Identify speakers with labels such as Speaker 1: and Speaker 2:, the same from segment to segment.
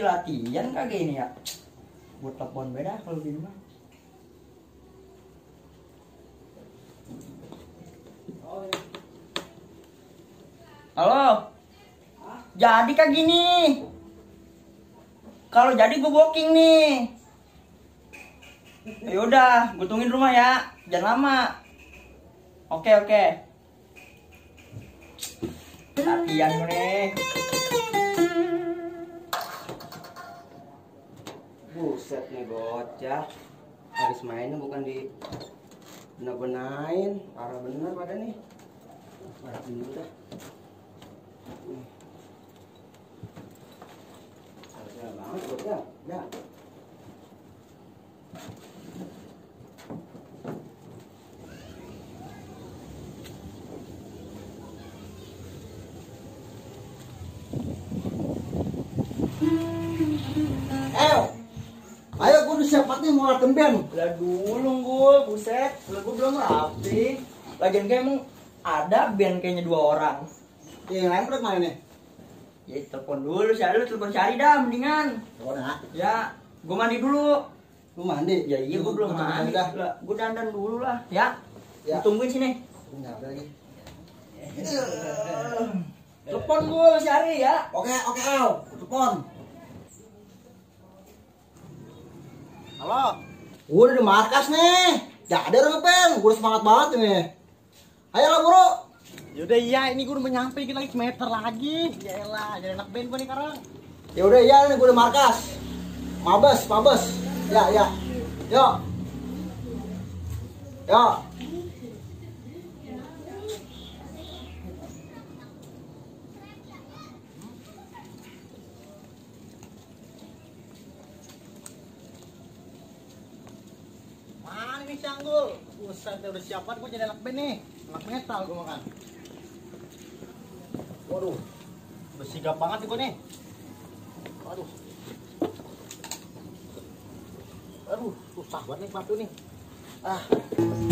Speaker 1: di latihan kagak ini ya. Buat telepon beda kalau di rumah. Halo. Jadi kagak gini. Kalau jadi gue booking nih. Yaudah, gue tungguin rumah ya. Jangan lama. Oke. Latihan gue nih. Buset nih bocah. Habis mainnya bukan di benar-benain. Parah bener pada nih. Parah dulu dah. Harusnya banget bocah. Ya.
Speaker 2: Ayo gue udah siap banget nih mau latihan band.
Speaker 1: Lah dulu gue, buset. Lah gue belum rapi. Lagian kayak emang ada band kayaknya 2 orang.
Speaker 2: Yang lain pada kemana nih?
Speaker 1: Ya telepon dulu, lu telepon cari dah mendingan.
Speaker 2: Udah.
Speaker 1: Ya, gue mandi dulu.
Speaker 2: Lu mandi?
Speaker 1: Ya iya gue belum mandi. Lah, gue dandan dulu lah, ya.
Speaker 2: Ya.
Speaker 1: Gue tungguin sini.
Speaker 2: Enggak ada lagi.
Speaker 1: Telepon gue cari ya.
Speaker 2: Oke, Al. Telepon. Halo. Gue udah di markas nih. Jadi orang ngeband. Gue udah semangat banget nih. Ayo lah bro.
Speaker 3: Yaudah iya, ini gue udah nyampe lagi semeter lagi. Yaelah, jadi anak band gue nih sekarang.
Speaker 2: Ya udah iya nih gue udah markas. Mabes. Ya. Yuk.
Speaker 3: Mana nih Canggul? Buset, udah siap banget gue jadi anak band nih. Anak metal gue makan. Waduh, udah sigap banget nih gue nih. Aduh, susah banget nih sepatu nih.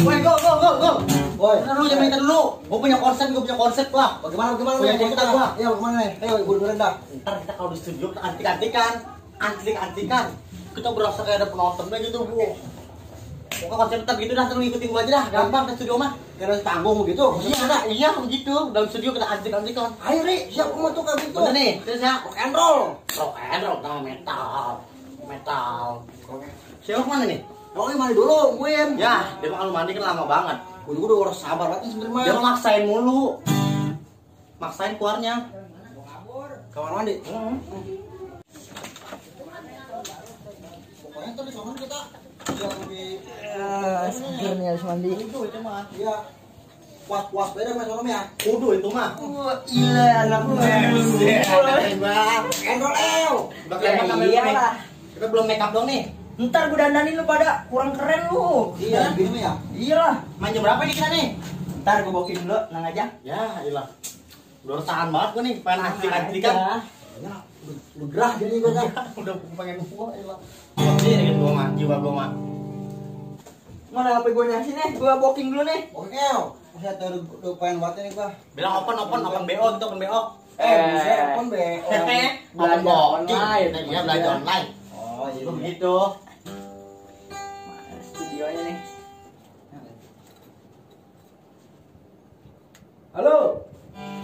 Speaker 3: Woi, go.
Speaker 2: Woi.
Speaker 3: Jangan minta dulu. Gue punya konsep lah.
Speaker 2: Bagaimana
Speaker 3: Punya
Speaker 2: nih?
Speaker 3: cerita gua.
Speaker 2: Iya, bagaimana nih? Ayo gue dengerin dah.
Speaker 3: Ntar kita kalau di studio kita antik-antikan. Kita berasa kayak ada penontonnya gitu, Bu. Pokoknya konsep tetap gitu dah, terus ngikutin gua aja dah. Gampang ke studio mah.
Speaker 2: Kira tanggung begitu.
Speaker 3: Iya begitu. Dalam studio kita antik-antikan.
Speaker 2: Ayo Ri, siap mau tuh kayak gitu.
Speaker 3: Bener nih, terus ya.
Speaker 2: Rock and roll.
Speaker 3: Rock and roll sama metal. Siapa mana nih?
Speaker 2: Rock mandi dulu, gue.
Speaker 3: Ya, dia mah kalau mandi kan lama banget.
Speaker 2: Gue juga udah harus sabar banget nih sebenernya.
Speaker 3: Dia maksain mulu. Maksain keluarnya.
Speaker 2: Kamar mandi. Pokoknya tuh di sana kita yang lebih
Speaker 1: Segernya harus mandi.
Speaker 3: Itu mah.
Speaker 2: iya puas beda sama sonom ya.
Speaker 3: Kudu itu mah.
Speaker 1: Iya anak gue.
Speaker 2: Endol L.
Speaker 1: Iyalah.
Speaker 3: Kita belum make up dong nih.
Speaker 1: Ntar gue dandanin lu pada kurang keren lu.
Speaker 2: Iya, gini ya.
Speaker 1: Iyalah.
Speaker 3: Main jam berapa nih kita nih?
Speaker 1: Ntar gue booking dulu, nang aja.
Speaker 3: Ya, iyalah. Udah tahan banget gue nih, pengen antik-antikan.
Speaker 2: Ya, udah gerah jadi gue kan.
Speaker 3: Udah pengen gua, iyalah. Sendiri kan gua mah, jiwa gua mah.
Speaker 1: Mana HP gue nya sini, gue booking dulu nih.
Speaker 2: Oke, L. Saya udah pengen banget nih gua.
Speaker 3: Bilang open BO gitu, open BO.
Speaker 2: Bisa open BO.
Speaker 3: Open BO.
Speaker 1: online.
Speaker 3: Iya, belanja online.
Speaker 2: Oh, iya.
Speaker 3: Begitu.
Speaker 1: Mana studionya nih?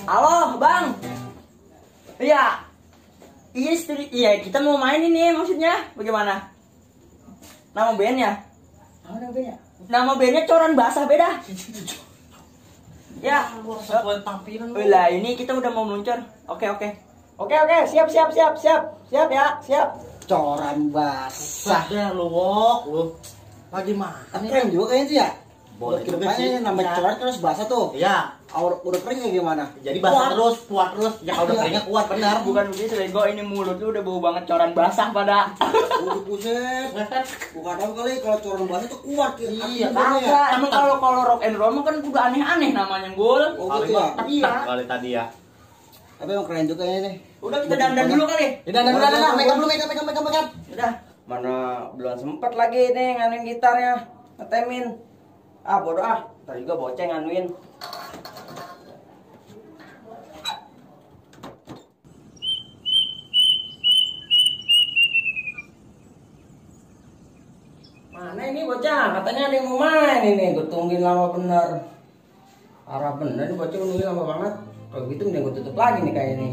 Speaker 1: Halo, Bang. Iya. Iya, kita mau main ini maksudnya. Bagaimana? Nama bandnya? Nama bandnya Coran Basah beda. Ya.
Speaker 3: Buat tampilan lu.
Speaker 1: Lah, ini kita udah mau meluncur. Oke. Siap ya.
Speaker 2: Coran basah.
Speaker 3: Sah lu, Wok. Lu. Lagi mana nih?
Speaker 2: Keren juga kayaknya sih ya.
Speaker 3: Boleh
Speaker 2: Buat
Speaker 3: juga
Speaker 2: kedepannya
Speaker 3: sih.
Speaker 2: nambah
Speaker 3: Ya.
Speaker 2: coran terus basah tuh.
Speaker 3: Iya.
Speaker 2: Udah kering ya gimana?
Speaker 3: Jadi basah terus, kuat terus. Ya kalau udah keringnya kuat benar.
Speaker 1: Bukan begitu, Lego. Ini mulut lu udah bau banget coran basah pada.
Speaker 2: Udah buset. Bukan tahu kali kalau coran basah tuh kuat gitu.
Speaker 3: Iya,
Speaker 1: Kagak. Emang kalau rock and roll mah kan udah aneh-aneh namanya, Gul.
Speaker 2: Oh gitu ya.
Speaker 1: Iya.
Speaker 3: Kali tadi ya.
Speaker 2: Tapi emang keren juga ini nih.
Speaker 1: Udah kita dandan dulu kali.
Speaker 3: Ya dan make up.
Speaker 1: Udah. Mana belum sempet lagi nih nganuin gitarnya. Ngetemin. Bodoh ah. Ntar juga boceng nganuin. Mana ini bocah? Katanya ada yang mau main ini. Gue tungguin lama bener. Parah bener nih bocah nungguin lama banget. Kalau gitu mending gue tutup lagi nih kayak ini.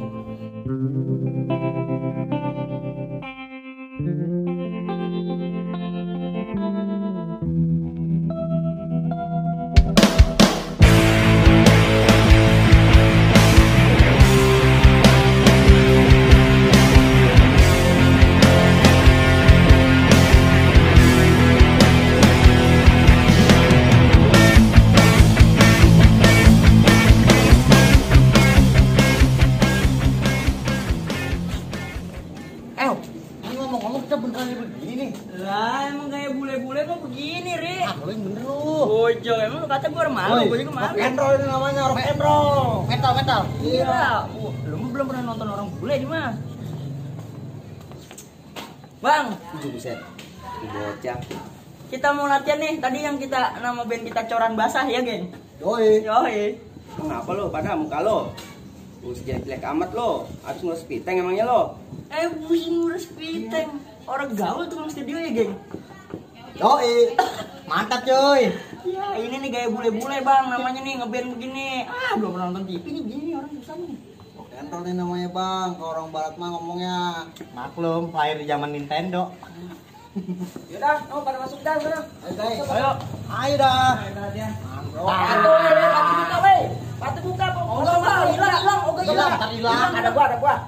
Speaker 3: Ini ngomong-ngomong kita beneran begini nih.
Speaker 4: Lah emang kayak bule-bule kok begini, Ri.
Speaker 3: Ah, lu yang bener lu.
Speaker 4: Bojo, emang lu kata gua malu, gua juga malu.
Speaker 2: Rock and roll ini namanya, rock and roll.
Speaker 3: Mental.
Speaker 4: Iya. Lu mah belum pernah nonton orang bule di mah. Bang,
Speaker 1: Buset. Ini bocah.
Speaker 4: kita mau latihan nih. Tadi yang kita nama band kita Coran Basah ya, geng.
Speaker 2: Yoi.
Speaker 4: Yoi.
Speaker 1: Kenapa lo pada muka lo? Lu jelek amat lo. Habis ngurus piteng emangnya lo?
Speaker 4: Wih, ngurus piteng. Orang gaul tuh studio ya, geng.
Speaker 2: Yoi.
Speaker 3: Mantap cuy.
Speaker 4: Ya, ini nih gaya bule-bule, Bang. Namanya nih ngeband begini. Belum pernah nonton TV nih gini orang susah nih.
Speaker 2: Rock and roll ini namanya bang. Kalau orang barat mah ngomongnya.
Speaker 3: Maklum, lahir di zaman Nintendo.
Speaker 1: Yaudah, kamu pada masuk dah sana.
Speaker 2: Ayo guys.
Speaker 3: Ayo. Ayo dah.
Speaker 4: Patu buka, weh. Patu buka, kok. Hilang. Oke,
Speaker 3: Hilang, ntar hilang.
Speaker 4: Ada gua.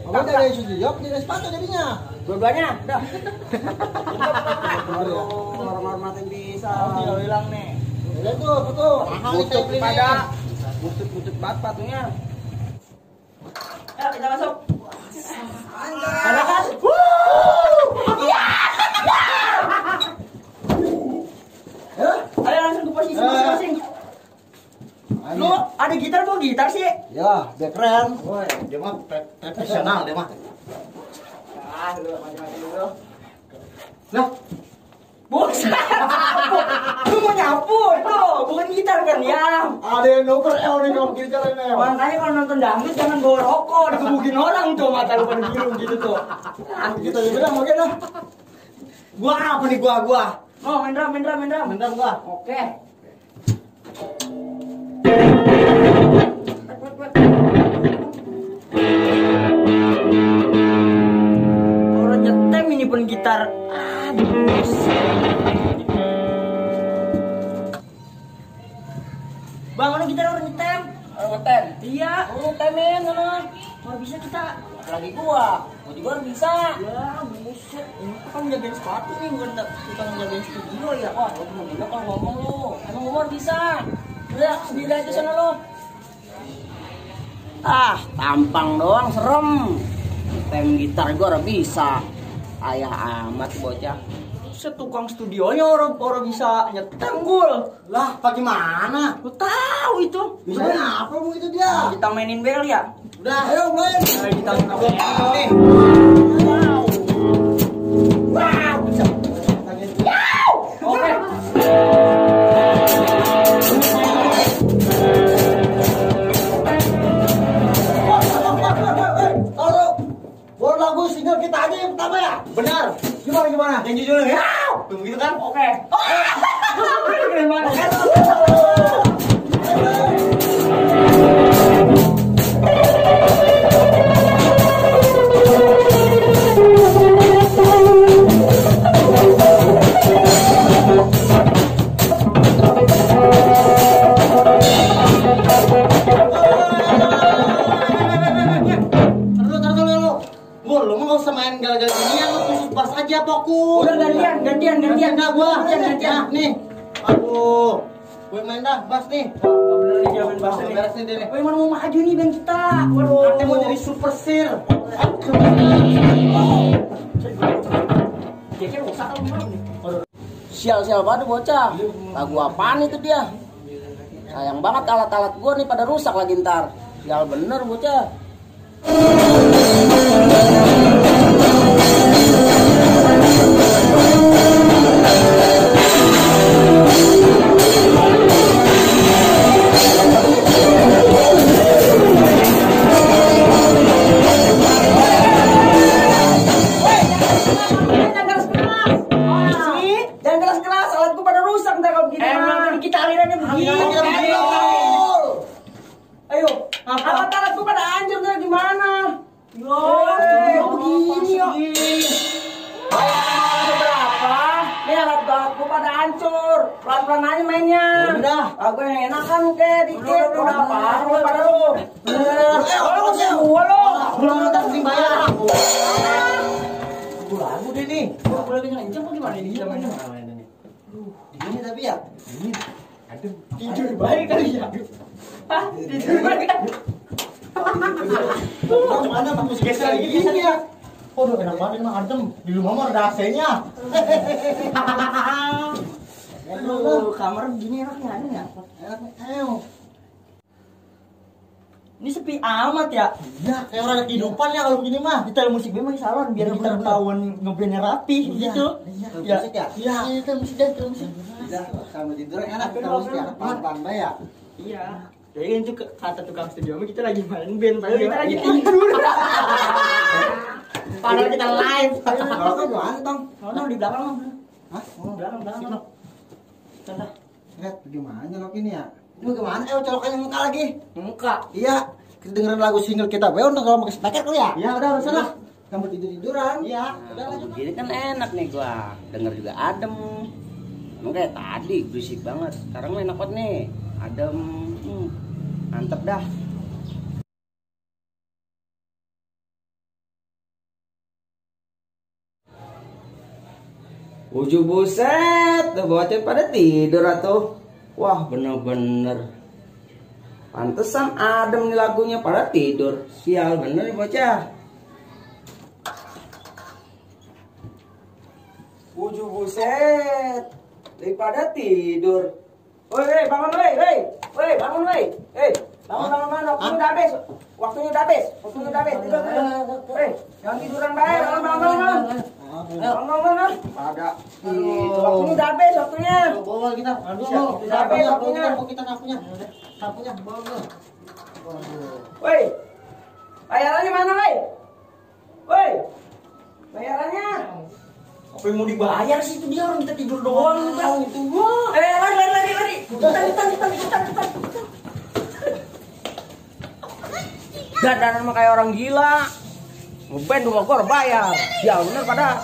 Speaker 2: Abang dari studio, dari sepatu jadinya.
Speaker 4: Dua-duanya, udah.
Speaker 1: Orang-orang bisa.
Speaker 4: Hilang nih.
Speaker 2: Lihat tuh, betul.
Speaker 3: Mahal nih saya beli
Speaker 1: pada
Speaker 3: nih.
Speaker 1: butut banget patunya.
Speaker 4: Ayo kita masuk.
Speaker 1: Ada kan?
Speaker 4: Ayo langsung ke posisi masing-masing. Lu ada gitar kok gitar sih?
Speaker 2: Ya, biar keren.
Speaker 3: Woi, dia mah profesional dia mah.
Speaker 4: Lu macam-macam dulu.
Speaker 3: Lah,
Speaker 4: Buset. Lu mau nyapu tuh, bukan gitar kan ya.
Speaker 2: Ada yang nuker nih kalau kita ini.
Speaker 4: Makanya kalau nonton dangdut jangan bawa rokok, dikebukin orang tuh mata lu pada biru gitu tuh.
Speaker 2: Kita bilang oke dah.
Speaker 3: gua apa nih gua?
Speaker 4: Oh, main drum.
Speaker 3: Bener gua.
Speaker 4: Oke. Orang nyetem ini pun gitar. Aduh. Bang, mana gitar orang nyetem?
Speaker 1: Orang ngetem.
Speaker 4: Iya.
Speaker 1: Lu ngetemin sana.
Speaker 4: Kalau bisa kita.
Speaker 1: Lagi gua juga harus bisa.
Speaker 4: Ya, buset. Ini kan jagain sepatu nih, bukan kita ngejagain studio ya.
Speaker 1: Wah, lu temen juga kalau ngomong lu. Emang gua harus bisa. Udah, sendiri aja sana lu. Ah, tampang doang serem. Tem gitar gua harus bisa. Ayah amat bocah.
Speaker 4: Setukang studionya orang bisa nyetem gul.
Speaker 3: Lah, bagaimana?
Speaker 4: Lu tahu itu?
Speaker 2: Bisa apa bu itu dia?
Speaker 4: Kita mainin bel ya.
Speaker 3: Udah,
Speaker 2: Ayo mulai.
Speaker 4: Kita
Speaker 3: nih.
Speaker 4: Wow. Wow. Bisa. Oke.
Speaker 2: Taruh. Buat lagu single kita aja yang pertama ya.
Speaker 3: Benar.
Speaker 2: Gimana?
Speaker 3: Yang jujur ya. Tuh begitu kan?
Speaker 4: Oke. Keren banget.
Speaker 3: Lu mau usah main gal-gal ginian, lu khusus bass aja fokus.
Speaker 4: Udah gantian.
Speaker 3: Dah gua.
Speaker 4: Gantian.
Speaker 3: Nih. Aduh. Gue main dah bass nih.
Speaker 4: Gak bener nih jawaban bahasa nih.
Speaker 3: Beres nih dia nih.
Speaker 4: Woi, mana mau maju nih band kita? Waduh.
Speaker 3: Nanti mau jadi super sir.
Speaker 4: Kira-kira rusak atau gimana nih?
Speaker 1: Sial banget bocah. Lagu apaan itu dia? Sayang banget alat-alat gua nih pada rusak lagi ntar. Sial bener bocah.
Speaker 4: Aku yang enakan kayak dikit. Udah apa? Lu pada lu.
Speaker 2: Kalau sih
Speaker 4: Gua lu.
Speaker 3: Belum ada sering bayar.
Speaker 2: lagu deh nih.
Speaker 4: Gua lagi ngancam apa gimana ini zamannya?
Speaker 2: Ini tapi ya.
Speaker 4: Tidur baik kali ya. Hah? Tidur baik.
Speaker 3: Mana bagus geser lagi geser ya. Aduh enak banget ini mah adem. Di rumah mah ada AC-nya.
Speaker 4: Aduh, kamar begini enaknya ada nggak?
Speaker 2: Ayo.
Speaker 4: Ini sepi amat ya.
Speaker 3: Ya kayak orang ada kehidupan ya kalau begini mah.
Speaker 4: Kita musik memang salon biar kita ketahuan ngebandnya rapi gitu.
Speaker 2: Ya.
Speaker 3: Ya.
Speaker 4: Iya, kita musik dan kita musik.
Speaker 2: Sambil tidur enak terus ya. Pelan-pelan ya.
Speaker 4: Iya. Jadi itu kata tukang studio kita lagi main band, padahal kita lagi tidur.
Speaker 3: Padahal kita live.
Speaker 2: Kalau kan gimana, Tong?
Speaker 4: Mana di belakang?
Speaker 2: Hah?
Speaker 4: Belakang. Tanda.
Speaker 2: Lihat gimana nyolok ini ya? Ini gimana? Colokannya muka lagi.
Speaker 4: Muka.
Speaker 2: Iya, kita dengerin lagu single kita. Untuk kalau pakai speaker kali ya?
Speaker 3: Ya udah sana.
Speaker 2: Kamu tidur-tiduran.
Speaker 3: Iya.
Speaker 1: Udah begini kan enak nih gua. Denger juga adem. Emang kayak tadi berisik banget. Sekarang enak banget nih. Adem. Mantep dah. Uju buset, tuh bocah pada tidur atuh. Wah, bener-bener. Pantesan adem nih lagunya pada tidur. Sial bener nih bocah. Uju buset, daripada tidur. Woi, bangun woi, bangun woi. Bangun, waktunya udah habis. Waktunya udah habis. Tidur. Jangan tiduran baik, bangun. Bangun.
Speaker 2: Ada.
Speaker 4: Waktunya udah habis, waktunya.
Speaker 3: Bawa kita. Aduh,
Speaker 4: Udah habis waktunya.
Speaker 3: kita sapunya. Sapunya bawa.
Speaker 4: Woi, bayarannya mana woi? Bayarannya. Apa yang mau dibayar sih itu dia orang kita tidur doang udah. Lari. Ikutan. Dandanan mah kayak orang gila. Ngeband 2 gor bayar. Ya bener pada.